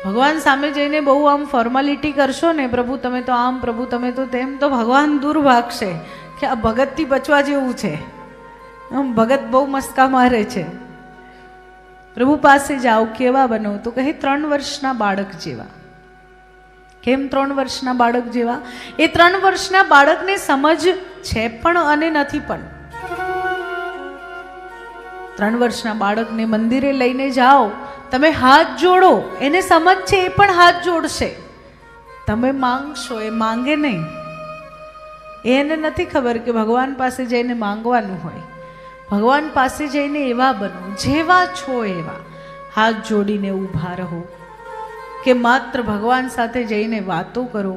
ભગવાન સામે જઈને બહુ આમ ફોર્માલિટી કરશો ને, પ્રભુ તમે તો આમ, પ્રભુ તમે તો તેમ, તો ભગવાન દૂર ભાગશે કે આ ભગતથી બચવા જેવું છે, ભગત બહુ મસ્કા મારે છે. પ્રભુ પાસે જાઓ, કેવા બનો? તો કહે 3 વર્ષના બાળક જેવા. કેમ 3 વર્ષના બાળક જેવા? એ 3 વર્ષના બાળકને સમજ છે પણ અને નથી પણ. 3 વર્ષના બાળકને મંદિરે લઈને જાઓ, તમે હાથ જોડો, એને સમજ છે એ પણ હાથ જોડશે. તમે માંગશો, એ માંગે નહીં. એને નથી ખબર કે ભગવાન પાસે જઈને માંગવાનું હોય. ભગવાન પાસે જઈને એવા બનો, જેવા છો એવા. હાથ જોડીને ઊભા રહો, કે માત્ર ભગવાન સાથે જઈને વાતો કરો,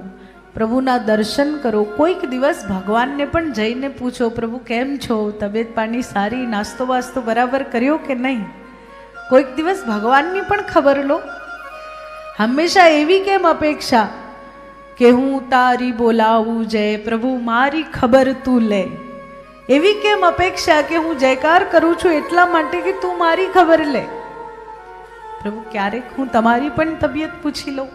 પ્રભુના દર્શન કરો. કોઈક દિવસ ભગવાનને પણ જઈને પૂછો, પ્રભુ કેમ છો, તબિયત પાણી સારી, નાસ્તો વાસ્તો બરાબર કર્યો કે નહીં? કોઈક દિવસ ભગવાનની પણ ખબર લો. હંમેશા એવી કેમ અપેક્ષા કે હું તારી બોલાવું જય, પ્રભુ મારી ખબર તું લે? એવી કેમ અપેક્ષા કે હું જયકાર કરું છું એટલા માટે કે તું મારી ખબર લે? પ્રભુ ક્યારેક હું તમારી પણ તબિયત પૂછી લઉં.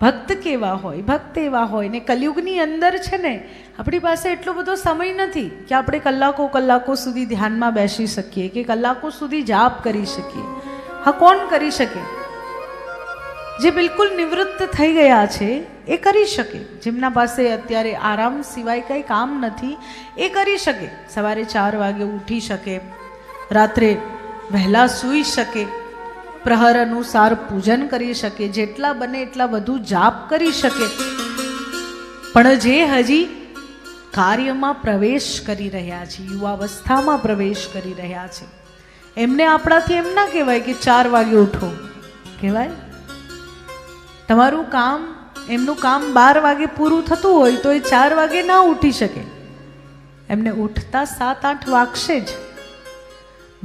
ભક્ત કેવા હોય? ભક્ત એવા હોય ને. કલયુગની અંદર છે ને, આપણી પાસે એટલો બધો સમય નથી કે આપણે કલાકો કલાકો સુધી ધ્યાનમાં બેસી શકીએ, કે કલાકો સુધી જાપ કરી શકીએ. હા, કોણ કરી શકે? જે બિલકુલ નિવૃત્ત થઈ ગયા છે એ કરી શકે. જેમના પાસે અત્યારે આરામ સિવાય કંઈ કામ નથી એ કરી શકે. સવારે 4 વાગે ઉઠી શકે, રાત્રે વહેલા સૂઈ શકે, પ્રહર અનુસાર પૂજન કરી શકે, જેટલા બને એટલા વધુ જાપ કરી શકે. પણ જે હજી કાર્યમાં પ્રવેશ કરી રહ્યા છે, યુવાવસ્થામાં પ્રવેશ કરી રહ્યા છે, એમને આપણાથી એમ ના કહેવાય કે 4 વાગે ઉઠો. કહેવાય તમારું કામ, એમનું કામ 12 વાગે પૂરું થતું હોય તો એ 4 વાગે ના ઉઠી શકે. એમને ઉઠતા 7-8 વાગશે જ.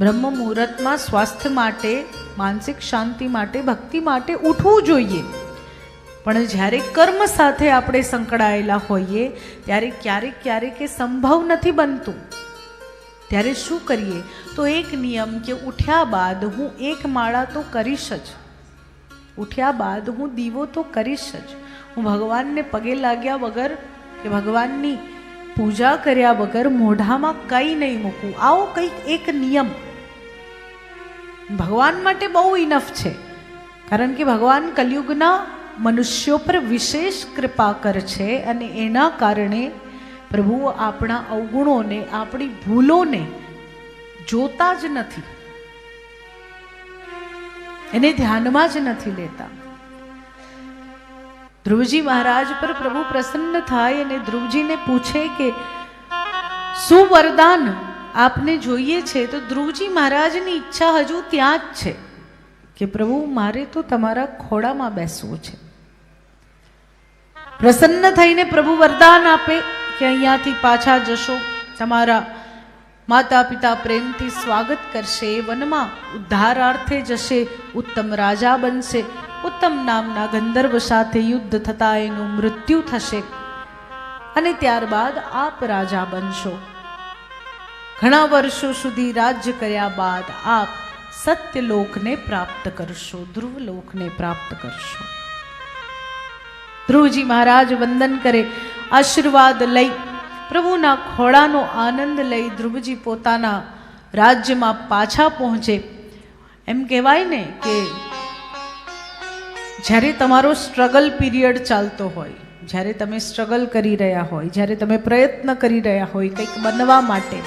બ્રહ્મ મુહૂર્તમાં સ્વાસ્થ્ય માટે, માનસિક શાંતિ માટે, ભક્તિ માટે ઉઠવું જોઈએ. પણ જ્યારે કર્મ સાથે આપણે સંકળાયેલા હોઈએ ત્યારે ક્યારેક ક્યારેક એ સંભવ નથી બનતું. ત્યારે શું કરીએ? તો એક નિયમ કે ઉઠ્યા બાદ હું 1 માળા તો કરીશ જ. ઉઠ્યા બાદ હું દીવો તો કરીશ જ. હું ભગવાનને પગે લાગ્યા વગર કે ભગવાનની પૂજા કર્યા વગર મોઢામાં કંઈ નહીં મૂકવું. આવો કંઈક એક નિયમ ભગવાન માટે બહુ ઇનફ છે. કારણ કે ભગવાન કલયુગના મનુષ્યો પર વિશેષ કૃપા કરે છે અને એના કારણે પ્રભુ આપણા અવગુણોને, આપણી ભૂલોને જોતા જ નથી, એને ધ્યાનમાં જ નથી લેતા. ધ્રુવજી મહારાજ પર પ્રભુ પ્રસન્ન થાય અને ધ્રુવજીને પૂછે કે શું વરદાન આપને જોઈએ છે? તો ધ્રુવજી મહારાજની ઈચ્છા હજુ ત્યાં જ છે કે પ્રભુ મારે તો તમારા ખોળામાં બેસવું છે. પ્રસન્ન થઈને પ્રભુ વરદાન આપે કે અહીંયાથી પાછા જશો, તમારા માતા પિતા પ્રેમથી સ્વાગત કરશે, વનમાં ઉદ્ધારાર્થે જશે, ઉત્તમ રાજા બનશે, ઉત્તમ નામના ગંધર્વ સાથે યુદ્ધ થતા એનું મૃત્યુ થશે અને ત્યારબાદ આપ રાજા બનશો. ઘણા વર્ષો સુધી રાજ્ય કર્યા બાદ આપ સત્યલોકને પ્રાપ્ત કરશો, ધ્રુવલોકને પ્રાપ્ત કરશો. ધ્રુવજી મહારાજ વંદન કરે, આશીર્વાદ લઈ, પ્રભુના ખોળાનો આનંદ લઈ ધ્રુવજી પોતાના રાજ્યમાં પાછા પહોંચે. એમ કહેવાય ને કે જ્યારે તમારો સ્ટ્રગલ પીરિયડ ચાલતો હોય, જ્યારે તમે સ્ટ્રગલ કરી રહ્યા હોય, જ્યારે તમે પ્રયત્ન કરી રહ્યા હોય કંઈક બનવા માટે,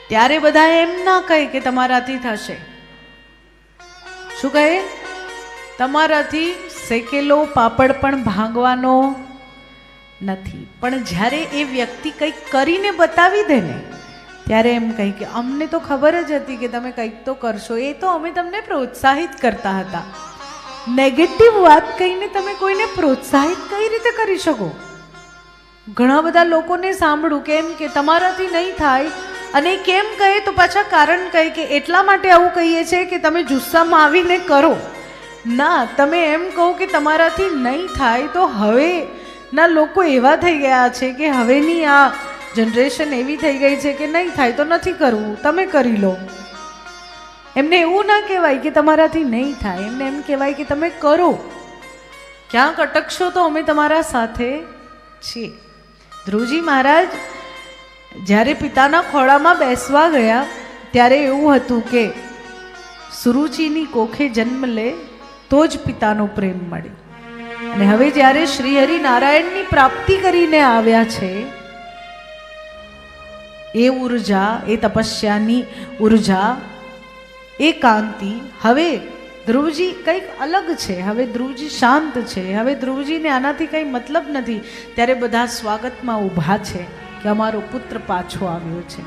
ત્યારે બધા એમ ના કહે કે તમારાથી થશે. શું કહે? તમારાથી શેકેલો પાપડ પણ ભાંગવાનો નથી. પણ જ્યારે એ વ્યક્તિ કંઈક કરીને બતાવી દે ને, ત્યારે એમ કહે કે અમને તો ખબર જ હતી કે તમે કંઈક તો કરશો, એ તો અમે તમને પ્રોત્સાહિત કરતા હતા. નેગેટિવ વાત કહીને તમે કોઈને પ્રોત્સાહિત કઈ રીતે કરી શકો? ઘણા બધા લોકોને સાંભળું કેમ કે તમારાથી નહીં થાય, અને કેમ કહે તો પાછા કારણ કહે કે એટલા માટે આવું કહીએ છીએ કે તમે જુસ્સામાં આવીને કરો. ના, તમે એમ કહો કે તમારાથી નહીં થાય તો હવે ના લોકો એવા થઈ ગયા છે કે હવેની આ જનરેશન એવી થઈ ગઈ છે કે નહીં થાય તો નથી કરવું, તમે કરી લો. એમને એવું ના કહેવાય કે તમારાથી નહીં થાય, એમને એમ કહેવાય કે તમે કરો, ક્યાંક અટકશો તો અમે તમારા સાથે છીએ. ધ્રુવજી મહારાજ જ્યારે પિતાના ખોળામાં બેસવા ગયા ત્યારે એવું હતું કે સુરુચિની કોખે જન્મ લે તો જ પિતાનો પ્રેમ મળે. અને હવે જ્યારે શ્રી હરિ નારાયણની પ્રાપ્તિ કરીને આવ્યા છે, એ ઉર્જા, એ તપસ્યાની ઉર્જા, એ કાંતિ, હવે ધ્રુવજી કંઈક અલગ છે, હવે ધ્રુવજી શાંત છે, હવે ધ્રુવજીને આનાથી કંઈ મતલબ નથી. ત્યારે બધા સ્વાગતમાં ઊભા છે કે અમારો પુત્ર પાછો આવ્યો છે.